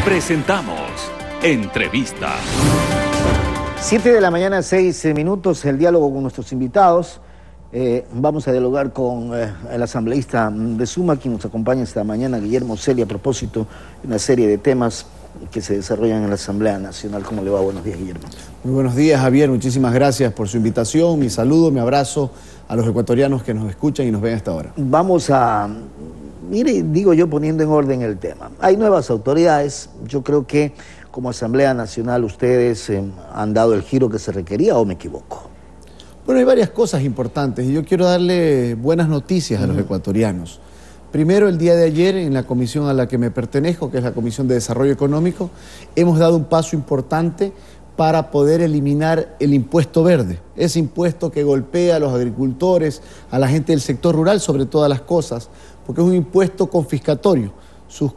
Presentamos Entrevista. 7 de la mañana, 6 minutos, el diálogo con nuestros invitados. Vamos a dialogar con el asambleísta de Suma, quien nos acompaña esta mañana, Guillermo Celi, a propósito de una serie de temas que se desarrollan en la Asamblea Nacional. ¿Cómo le va? Buenos días, Guillermo. Muy buenos días, Javier. Muchísimas gracias por su invitación, mi saludo, mi abrazo a los ecuatorianos que nos escuchan y nos ven a esta hora. Vamos a, mire, digo yo, poniendo en orden el tema. Hay nuevas autoridades. Yo creo que como Asamblea Nacional ustedes han dado el giro que se requería, ¿o me equivoco? Bueno, hay varias cosas importantes y yo quiero darle buenas noticias a los ecuatorianos. Primero, el día de ayer, en la comisión a la que me pertenezco, que es la Comisión de Desarrollo Económico, hemos dado un paso importante para poder eliminar el impuesto verde, ese impuesto que golpea a los agricultores, a la gente del sector rural, sobre todas las cosas, porque es un impuesto confiscatorio. Sus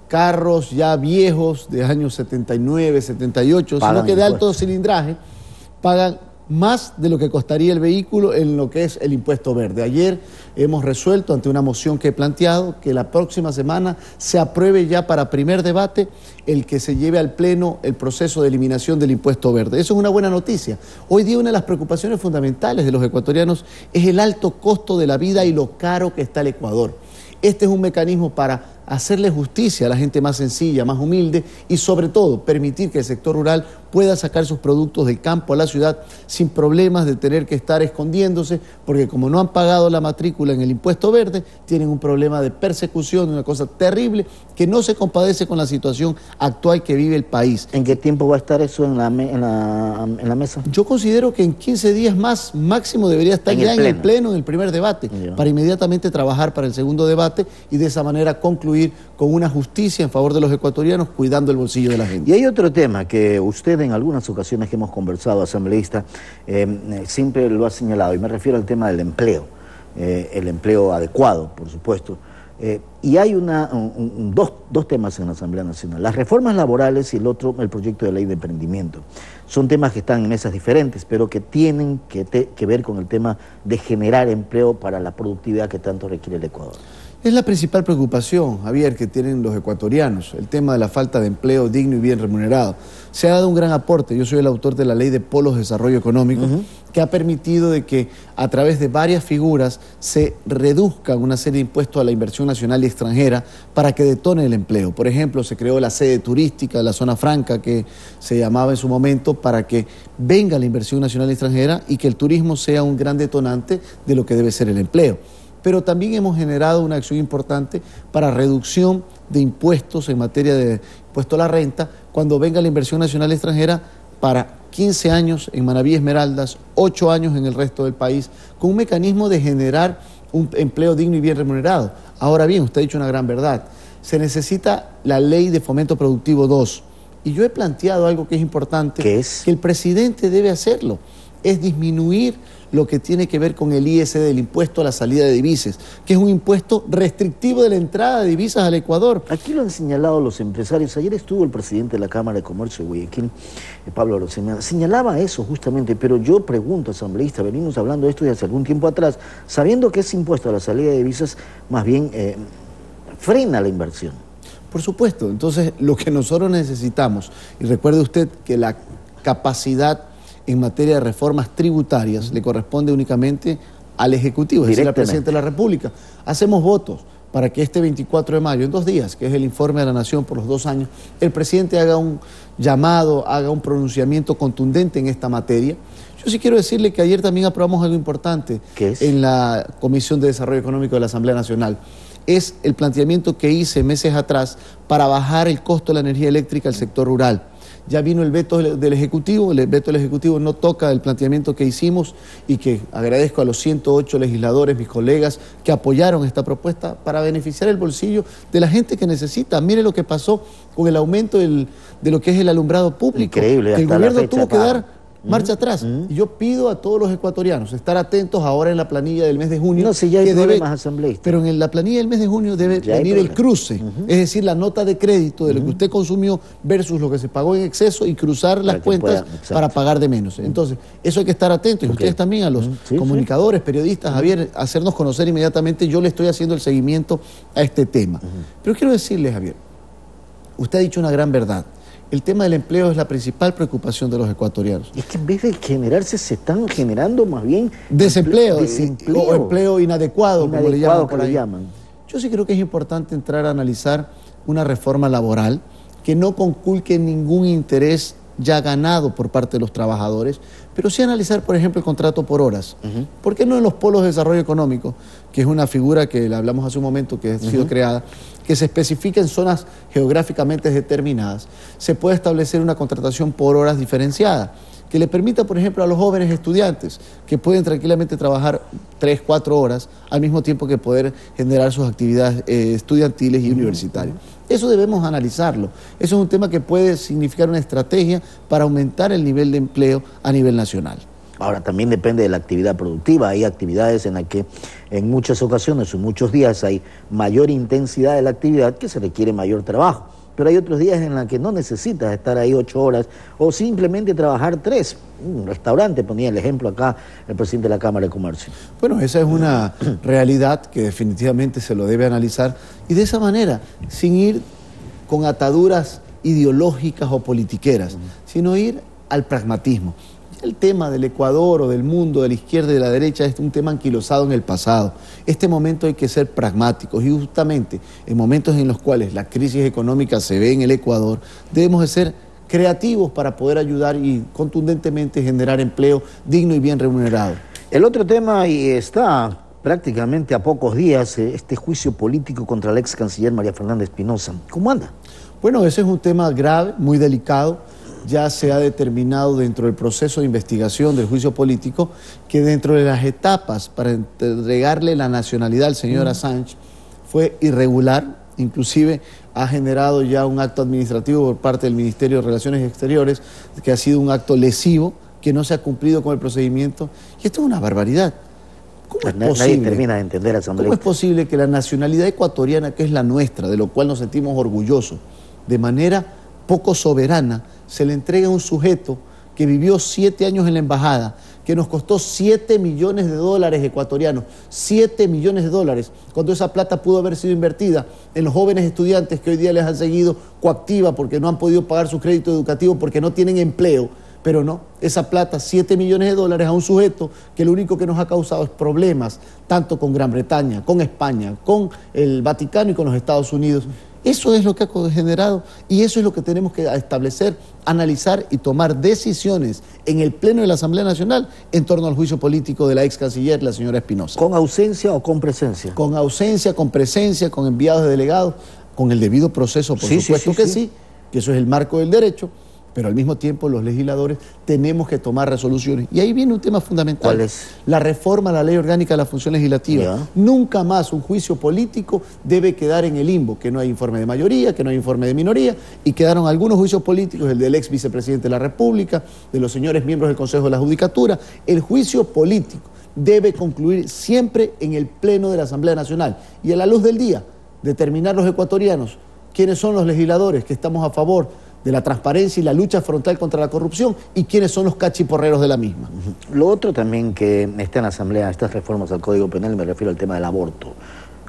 carros ya viejos, de años 79, 78, sino que de alto cilindraje, pagan más de lo que costaría el vehículo en lo que es el impuesto verde. Ayer hemos resuelto, ante una moción que he planteado, que la próxima semana se apruebe ya para primer debate el que se lleve al Pleno el proceso de eliminación del impuesto verde. Eso es una buena noticia. Hoy día una de las preocupaciones fundamentales de los ecuatorianos es el alto costo de la vida y lo caro que está el Ecuador. Este es un mecanismo para hacerle justicia a la gente más sencilla, más humilde y sobre todo permitir que el sector rural pueda sacar sus productos del campo a la ciudad sin problemas de tener que estar escondiéndose, porque como no han pagado la matrícula en el impuesto verde, tienen un problema de persecución, una cosa terrible que no se compadece con la situación actual que vive el país. ¿En qué tiempo va a estar eso en la mesa? Yo considero que en 15 días más máximo debería estar ya en el Pleno, en el primer debate, para inmediatamente trabajar para el segundo debate y de esa manera concluir con una justicia en favor de los ecuatorianos, cuidando el bolsillo de la gente. Y hay otro tema que usted en algunas ocasiones que hemos conversado, asambleísta, siempre lo ha señalado, y me refiero al tema del empleo, el empleo adecuado, por supuesto. Y hay dos temas en la Asamblea Nacional, las reformas laborales y el otro, el proyecto de ley de emprendimiento. Son temas que están en mesas diferentes, pero que tienen que ver con el tema de generar empleo para la productividad que tanto requiere el Ecuador. Es la principal preocupación, Javier, que tienen los ecuatorianos, el tema de la falta de empleo digno y bien remunerado. Se ha dado un gran aporte, yo soy el autor de la Ley de Polos de Desarrollo Económico, que ha permitido de que a través de varias figuras se reduzcan una serie de impuestos a la inversión nacional y extranjera para que detone el empleo. Por ejemplo, se creó la sede turística de la zona franca, que se llamaba en su momento, para que venga la inversión nacional y extranjera y que el turismo sea un gran detonante de lo que debe ser el empleo. Pero también hemos generado una acción importante para reducción de impuestos en materia de impuesto a la renta cuando venga la inversión nacional extranjera para 15 años en Manaví Esmeraldas, 8 años en el resto del país, con un mecanismo de generar un empleo digno y bien remunerado. Ahora bien, usted ha dicho una gran verdad, se necesita la Ley de Fomento Productivo 2, y yo he planteado algo que es importante, ¿qué es? Que el presidente debe hacerlo, es disminuir lo que tiene que ver con el ISD, del impuesto a la salida de divisas, que es un impuesto restrictivo de la entrada de divisas al Ecuador. Aquí lo han señalado los empresarios. Ayer estuvo el presidente de la Cámara de Comercio de Guayaquil, Pablo Arosemena, señalaba eso justamente, pero yo pregunto, asambleísta, venimos hablando de esto desde hace algún tiempo atrás, sabiendo que ese impuesto a la salida de divisas más bien frena la inversión. Por supuesto, entonces lo que nosotros necesitamos, y recuerde usted que la capacidad en materia de reformas tributarias le corresponde únicamente al Ejecutivo, es decir, al Presidente de la República. Hacemos votos para que este 24 de mayo, en 2 días, que es el informe de la Nación por los 2 años, el Presidente haga un llamado, haga un pronunciamiento contundente en esta materia. Yo sí quiero decirle que ayer también aprobamos algo importante en la Comisión de Desarrollo Económico de la Asamblea Nacional. Es el planteamiento que hice meses atrás para bajar el costo de la energía eléctrica al sector rural. Ya vino el veto del Ejecutivo, el veto del Ejecutivo no toca el planteamiento que hicimos y que agradezco a los 108 legisladores, mis colegas, que apoyaron esta propuesta para beneficiar el bolsillo de la gente que necesita. Mire lo que pasó con el aumento de lo que es el alumbrado público. Increíble, que el gobierno tuvo que dar marcha atrás. Y yo pido a todos los ecuatorianos estar atentos ahora en la planilla del mes de junio. No, si ya hay problemas asambleístas. Pero en la planilla del mes de junio debe venir el cruce, es decir, la nota de crédito de lo que usted consumió versus lo que se pagó en exceso y cruzar las cuentas para pagar de menos. Entonces, eso hay que estar atentos. Y ustedes también, a los comunicadores, periodistas, Javier, hacernos conocer inmediatamente. Yo le estoy haciendo el seguimiento a este tema. Pero quiero decirles, Javier, usted ha dicho una gran verdad. El tema del empleo es la principal preocupación de los ecuatorianos. Y es que en vez de generarse, se están generando más bien desempleo o empleo inadecuado, como le llaman por ahí. Yo sí creo que es importante entrar a analizar una reforma laboral que no conculque ningún interés ya ganado por parte de los trabajadores, pero sí analizar, por ejemplo, el contrato por horas. ¿Por qué no en los polos de desarrollo económico, que es una figura que le hablamos hace un momento, que ha sido creada, que se especifica en zonas geográficamente determinadas, se puede establecer una contratación por horas diferenciada, que le permita, por ejemplo, a los jóvenes estudiantes que pueden tranquilamente trabajar 3, 4 horas al mismo tiempo que poder generar sus actividades estudiantiles y universitarias? Eso debemos analizarlo. Eso es un tema que puede significar una estrategia para aumentar el nivel de empleo a nivel nacional. Ahora, también depende de la actividad productiva. Hay actividades en las que en muchas ocasiones o muchos días hay mayor intensidad de la actividad que se requiere mayor trabajo. Pero hay otros días en los que no necesitas estar ahí 8 horas o simplemente trabajar 3. Un restaurante, ponía el ejemplo acá el presidente de la Cámara de Comercio. Bueno, esa es una realidad que definitivamente se lo debe analizar y de esa manera, sin ir con ataduras ideológicas o politiqueras, sino ir al pragmatismo. El tema del Ecuador o del mundo, de la izquierda y de la derecha, es un tema anquilosado en el pasado. Este momento hay que ser pragmáticos y justamente en momentos en los cuales la crisis económica se ve en el Ecuador, debemos de ser creativos para poder ayudar y contundentemente generar empleo digno y bien remunerado. El otro tema, y está prácticamente a pocos días, este juicio político contra la ex canciller María Fernanda Espinosa. ¿Cómo anda? Bueno, ese es un tema grave, muy delicado. Ya se ha determinado dentro del proceso de investigación del juicio político que dentro de las etapas para entregarle la nacionalidad al señor Assange fue irregular, inclusive ha generado ya un acto administrativo por parte del Ministerio de Relaciones Exteriores que ha sido un acto lesivo, que no se ha cumplido con el procedimiento, y esto es una barbaridad. ¿Cómo es posible? Nadie termina de entender, Asamblea. ¿Cómo es posible que la nacionalidad ecuatoriana, que es la nuestra, de lo cual nos sentimos orgullosos, de manera poco soberana, se le entrega a un sujeto que vivió 7 años en la embajada, que nos costó $7 millones ecuatorianos, $7 millones, cuando esa plata pudo haber sido invertida en los jóvenes estudiantes que hoy día les han seguido coactiva porque no han podido pagar su crédito educativo porque no tienen empleo? Pero no, esa plata, $7 millones a un sujeto que lo único que nos ha causado es problemas, tanto con Gran Bretaña, con España, con el Vaticano y con los Estados Unidos. Eso es lo que ha generado y eso es lo que tenemos que establecer, analizar y tomar decisiones en el Pleno de la Asamblea Nacional en torno al juicio político de la ex canciller, la señora Espinosa. ¿Con ausencia o con presencia? Con ausencia, con presencia, con enviados de delegados, con el debido proceso, por supuesto que sí, que eso es el marco del derecho, pero al mismo tiempo los legisladores tenemos que tomar resoluciones. Y ahí viene un tema fundamental. ¿Cuál es? La reforma a la Ley Orgánica de la Función Legislativa. ¿Ya? Nunca más un juicio político debe quedar en el limbo, que no hay informe de mayoría, que no hay informe de minoría, y quedaron algunos juicios políticos, el del ex vicepresidente de la República, de los señores miembros del Consejo de la Judicatura. El juicio político debe concluir siempre en el Pleno de la Asamblea Nacional. Y a la luz del día, determinar los ecuatorianos quiénes son los legisladores que estamos a favor de la transparencia y la lucha frontal contra la corrupción y quiénes son los cachiporreros de la misma. Lo otro también que está en la Asamblea, estas reformas al Código Penal, me refiero al tema del aborto.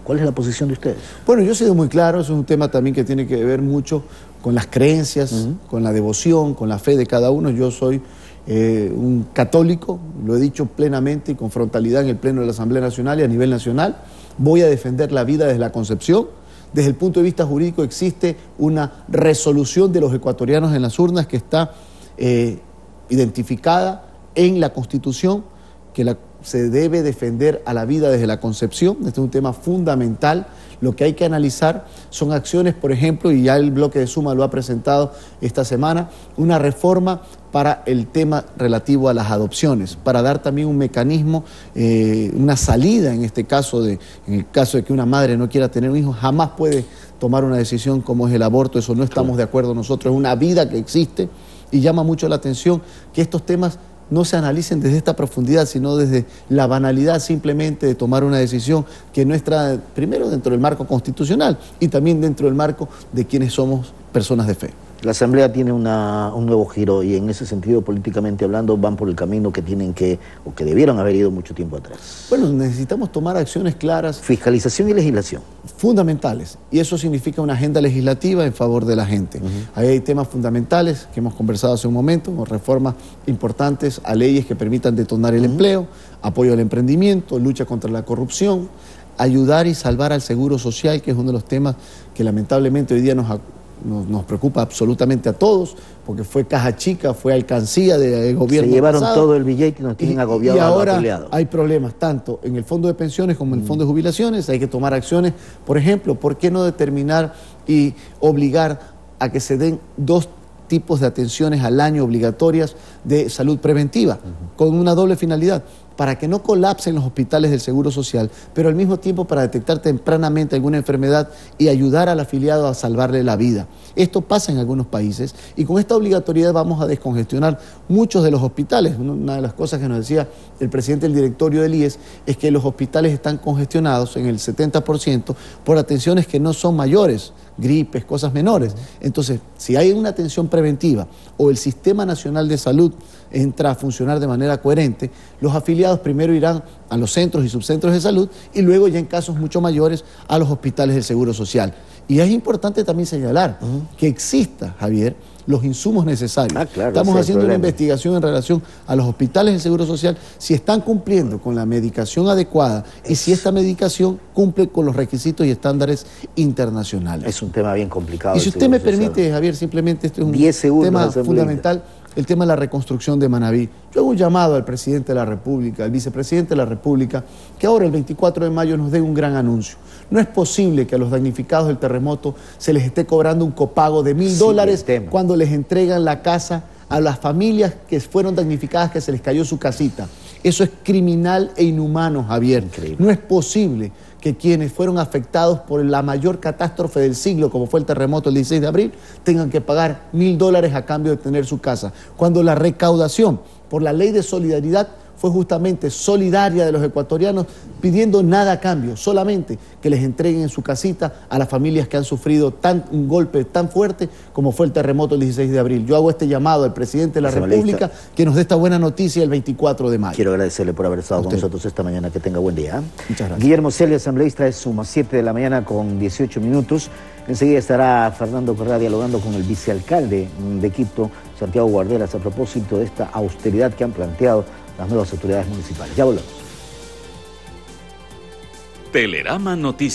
¿Cuál es la posición de ustedes? Bueno, yo he sido muy claro, es un tema también que tiene que ver mucho con las creencias, con la devoción, con la fe de cada uno. Yo soy un católico, lo he dicho plenamente y con frontalidad en el Pleno de la Asamblea Nacional y a nivel nacional. Voy a defender la vida desde la concepción. Desde el punto de vista jurídico existe una resolución de los ecuatorianos en las urnas que está identificada en la Constitución, que se debe defender a la vida desde la concepción. Este es un tema fundamental. Lo que hay que analizar son acciones, por ejemplo, y ya el bloque de Suma lo ha presentado esta semana, una reforma para el tema relativo a las adopciones, para dar también un mecanismo, una salida en el caso de que una madre no quiera tener un hijo, jamás puede tomar una decisión como es el aborto. Eso no estamos de acuerdo nosotros, es una vida que existe y llama mucho la atención que estos temas no se analicen desde esta profundidad, sino desde la banalidad simplemente de tomar una decisión que no está primero dentro del marco constitucional y también dentro del marco de quienes somos personas de fe. La Asamblea tiene un nuevo giro y en ese sentido, políticamente hablando, van por el camino que tienen que, o que debieron haber ido mucho tiempo atrás. Bueno, necesitamos tomar acciones claras. Fiscalización y legislación. Fundamentales. Y eso significa una agenda legislativa en favor de la gente. Ahí hay temas fundamentales que hemos conversado hace un momento, con reformas importantes a leyes que permitan detonar el empleo, apoyo al emprendimiento, lucha contra la corrupción, ayudar y salvar al seguro social, que es uno de los temas que lamentablemente hoy día nos preocupa absolutamente a todos, porque fue caja chica, fue alcancía del gobierno. Se llevaron pasado, todo el billete y nos tienen agobiados. Y ahora afiliados. hay problemas tanto en el fondo de pensiones como en el fondo de jubilaciones. Hay que tomar acciones. Por ejemplo, ¿por qué no determinar y obligar a que se den 2 tipos de atenciones al año obligatorias de salud preventiva, con una doble finalidad? Para que no colapsen los hospitales del Seguro Social, pero al mismo tiempo para detectar tempranamente alguna enfermedad y ayudar al afiliado a salvarle la vida. Esto pasa en algunos países y con esta obligatoriedad vamos a descongestionar muchos de los hospitales. Una de las cosas que nos decía el presidente del directorio del IES es que los hospitales están congestionados en el 70% por atenciones que no son mayores, gripes, cosas menores. Entonces, si hay una atención preventiva o el Sistema Nacional de Salud entra a funcionar de manera coherente, los afiliados primero irán a los centros y subcentros de salud y luego ya en casos mucho mayores a los hospitales del Seguro Social. Y es importante también señalar que exista, Javier, los insumos necesarios. Claro, estamos haciendo una investigación en relación a los hospitales del Seguro Social, si están cumpliendo con la medicación adecuada y si esta medicación cumple con los requisitos y estándares internacionales. Es un tema bien complicado. Y si usted me permite, Javier, simplemente este es un tema fundamental, el tema de la reconstrucción de Manabí. Yo hago un llamado al presidente de la República, al vicepresidente de la República, que ahora el 24 de mayo nos dé un gran anuncio. No es posible que a los damnificados del terremoto se les esté cobrando un copago de $1000 cuando les entregan la casa a las familias que fueron damnificadas, que se les cayó su casita. Eso es criminal e inhumano, Javier. Increíble. No es posible que quienes fueron afectados por la mayor catástrofe del siglo, como fue el terremoto el 16 de abril, tengan que pagar $1000 a cambio de tener su casa, cuando la recaudación por la ley de solidaridad fue justamente solidaria de los ecuatorianos, pidiendo nada a cambio, solamente que les entreguen su casita a las familias que han sufrido un golpe tan fuerte como fue el terremoto el 16 de abril. Yo hago este llamado al presidente de la República que nos dé esta buena noticia el 24 de mayo. Quiero agradecerle por haber estado con nosotros esta mañana. Que tenga buen día. Muchas gracias. Guillermo Celia, asambleísta, es suma 7 de la mañana con 18 minutos. Enseguida estará Fernando Correa dialogando con el vicealcalde de Quito, Santiago Guarderas, a propósito de esta austeridad que han planteado las nuevas autoridades municipales. Ya volvemos. Telerama Noticias.